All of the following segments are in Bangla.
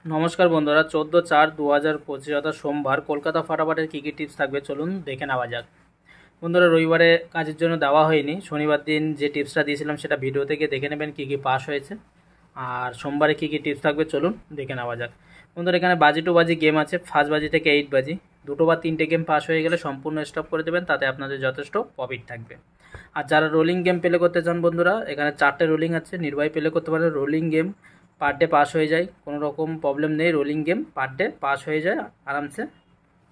নমস্কার বন্ধুরা, 14/4/2025 অর্থাৎ সোমবার কলকাতা ফাটাফাটের কী কী টিপস থাকবে চলুন দেখে নেওয়া যাক। বন্ধুরা, রবিবারে কাজের জন্য দেওয়া হয়নি, শনিবার দিন যে টিপসটা দিয়েছিলাম সেটা ভিডিও থেকে দেখে নেবেন কী কী পাস হয়েছে। আর সোমবারে কী কী টিপস থাকবে চলুন দেখে নেওয়া যাক। বন্ধুরা, এখানে বাজি টু বাজি গেম আছে, 1 বাজি থেকে 8 বাজি, 2 বা 3টে গেম পাস হয়ে গেলে সম্পূর্ণ স্টপ করে দেবেন, তাতে আপনাদের যথেষ্ট প্রফিট থাকবে। আর যারা রোলিং গেম প্লে করতে চান বন্ধুরা, এখানে 4টে রোলিং আছে, নির্ভয় প্লে করতে পারেন। Rolling game per day pass হয়ে যায়, কোনো রকম প্রবলেম নেই, rolling game per day pass হয়ে যায়, আরামসে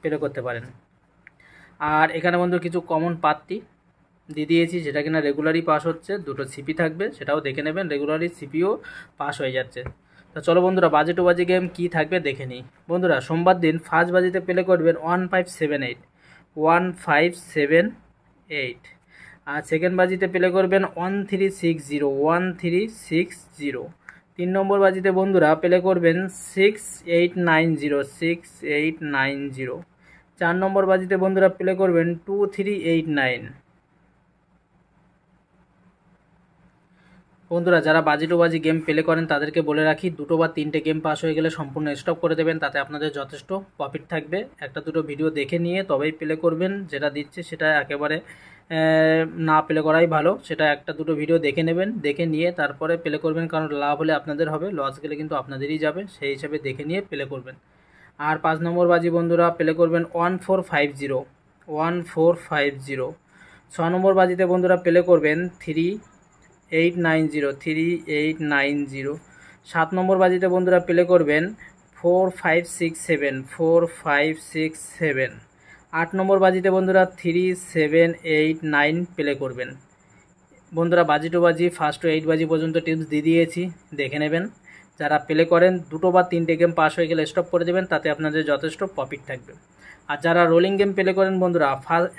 প্লে করতে পারেন। আর এখানে বন্ধু কিছু কমন পাত্তি দিয়ে দিয়েছি, যেটা কিনা রেগুলারই পাস হচ্ছে। 2টো সিপি থাকবে, সেটাও দেখে নেবেন, রেগুলারই সিপিও পাস হয়ে যাচ্ছে। তো চলো বন্ধুরা, বাজি টু বাজি গেম কী থাকবে দেখে নিই। বন্ধুরা, সোমবার দিন 1 বাজিতে প্লে করবেন 1578 1578। আর সেকেন্ড বাজিতে প্লে করবেন 1360 1360। 3 নম্বর বাজিতে বন্ধুরা প্লে করবেন 6890 6890। 4 নম্বর বাজিতে বন্ধুরা প্লে করবেন 2389। বন্ধুরা, যারা বাজি টু বাজি গেম প্লে করেন তাদেরকে বলে রাখি, 2টো বা 3টে গেম পাস হয়ে গেলে সম্পূর্ণ স্টপ করে দেবেন, তাতে আপনাদের যথেষ্ট প্রফিট থাকবে। 1-2টো ভিডিও দেখে নিয়ে তবেই প্লে করবেন, যেটা দিচ্ছে সেটা একেবারে না প্লে করাই ভালো। সেটা 1-2টো ভিডিও দেখে নেবেন, দেখে নিয়ে তারপরে প্লে করবেন, কারণ লাভ হলে আপনাদের হবে, লস গেলে কিন্তু আপনাদেরই যাবে, সেই হিসাবে দেখে নিয়ে প্লে করবেন। আর 5 নম্বর বাজি বন্ধুরা প্লে করবেন 1450 1450। 6 নম্বর বাজিতে বন্ধুরা প্লে করবেন 3890 3890। 7 নম্বর বাজিতে বন্ধুরা প্লে করবেন 4567 4567। 8 নম্বর বাজিতে বন্ধুরা 3789 প্লে করবেন। বন্ধুরা, বাজি টু বাজি 1 to 8 বাজি পর্যন্ত টিপস দিয়ে দিয়েছি, দেখে নেবেন। যারা প্লে করেন 2টো বা 3টে গেম পাস হয়ে গেলে স্টপ করে দেবেন, তাতে আপনাদের যথেষ্ট প্রফিট থাকবে। আর যারা রোলিং গেম প্লে করেন বন্ধুরা,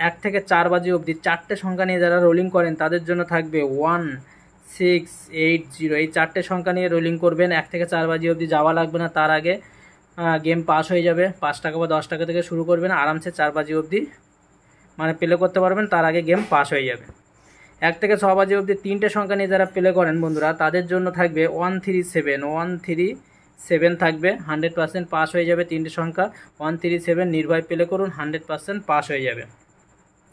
1 থেকে 4 বাজি অবধি 4টে সংখ্যা নিয়ে যারা রোলিং করেন তাদের জন্য থাকবে 1680। এই 4টে সংখ্যা নিয়ে রোলিং করবেন, 1 থেকে 4 বাজি অবধি যাওয়া লাগবে না, তার আগে গেম পাস হয়ে যাবে। 5 টাকা বা 10 টাকা থেকে শুরু করবেন, আরামসে 4 বাজি অবধি মানে প্লে করতে পারবেন, তার আগে গেম পাস হয়ে যাবে। 1 থেকে 6 বাজি অবধি 3টে সংখ্যা নিয়ে যারা প্লে করেন বন্ধুরা, তাদের জন্য থাকবে 137 থাকবে, 100% পাস হয়ে যাবে। 3টে সংখ্যা 137, নির্ভয় প্লে করুন, 100% পাস হয়ে যাবে।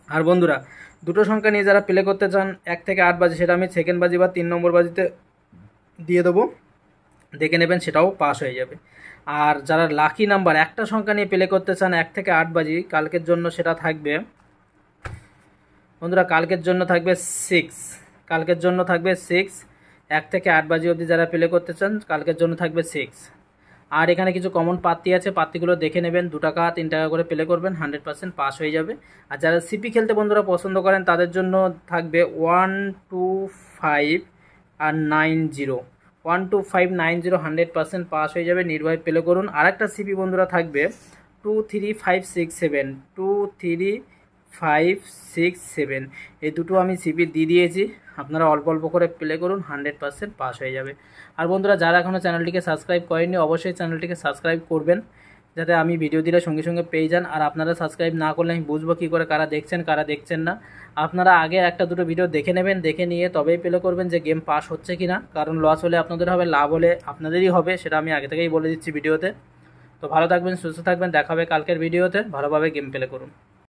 আর বন্ধুরা, 2টো সংখ্যা নিয়ে যারা প্লে করতে চান 1 থেকে 8 বাজি, সেটা আমি সেকেন্ড বাজি বা 3 নম্বর বাজিতে দিয়ে দেবো, দেখে নেবেন, সেটাও পাস হয়ে যাবে। আর যারা লাকি নাম্বার একটা সংখ্যা নিয়ে প্লে করতে চান 1 থেকে 8 বাজি, কালকের জন্য সেটা থাকবে বন্ধুরা, কালকের জন্য থাকবে 6। কালকের জন্য থাকবে 6। 1 থেকে 8 বাজি অবধি যারা প্লে করতে চান কালকের জন্য থাকবে 6। আর এখানে কিছু কমন পাত্তি আছে, পাত্তিগুলো দেখে নেবেন, 2 টাকা 3 টাকা করে প্লে করবেন, 100% পাস হয়ে যাবে। আর যারা সিপি খেলতে বন্ধুরা পছন্দ করেন তাদের জন্য থাকবে 125 আর 90 12590, 100% পাস হয়ে যাবে, নির্ভয় প্লে করুন। আর একটা সিপি বন্ধুরা থাকবে 23567 23567। এই দুটো আমি সিপি দিয়ে দিয়েছি, আপনারা অল্প অল্প করে প্লে করুন, 100% পাস হয়ে যাবে। আর বন্ধুরা, যারা এখনও চ্যানেলটিকে সাবস্ক্রাইব করেননি অবশ্যই চ্যানেলটিকে সাবস্ক্রাইব করবেন, যাতে আমি ভিডিও দিলে সঙ্গে সঙ্গে পেয়ে যান। আর আপনারা সাবস্ক্রাইব না করলে আমি বুঝবো কী করে কারা দেখছেন কারা দেখছেন না। আপনারা আগে 1-2টো ভিডিও দেখে নেবেন, দেখে নিয়ে তবেই প্লে করবেন যে গেম পাস হচ্ছে কি না, কারণ লস হলে আপনাদের হবে, লাভ হলে আপনাদেরই হবে, সেটা আমি আগে থেকেই বলে দিচ্ছি ভিডিওতে। তো ভালো থাকবেন, সুস্থ থাকবেন, দেখা হবে কালকের ভিডিওতে, ভালোভাবে গেম প্লে করুন।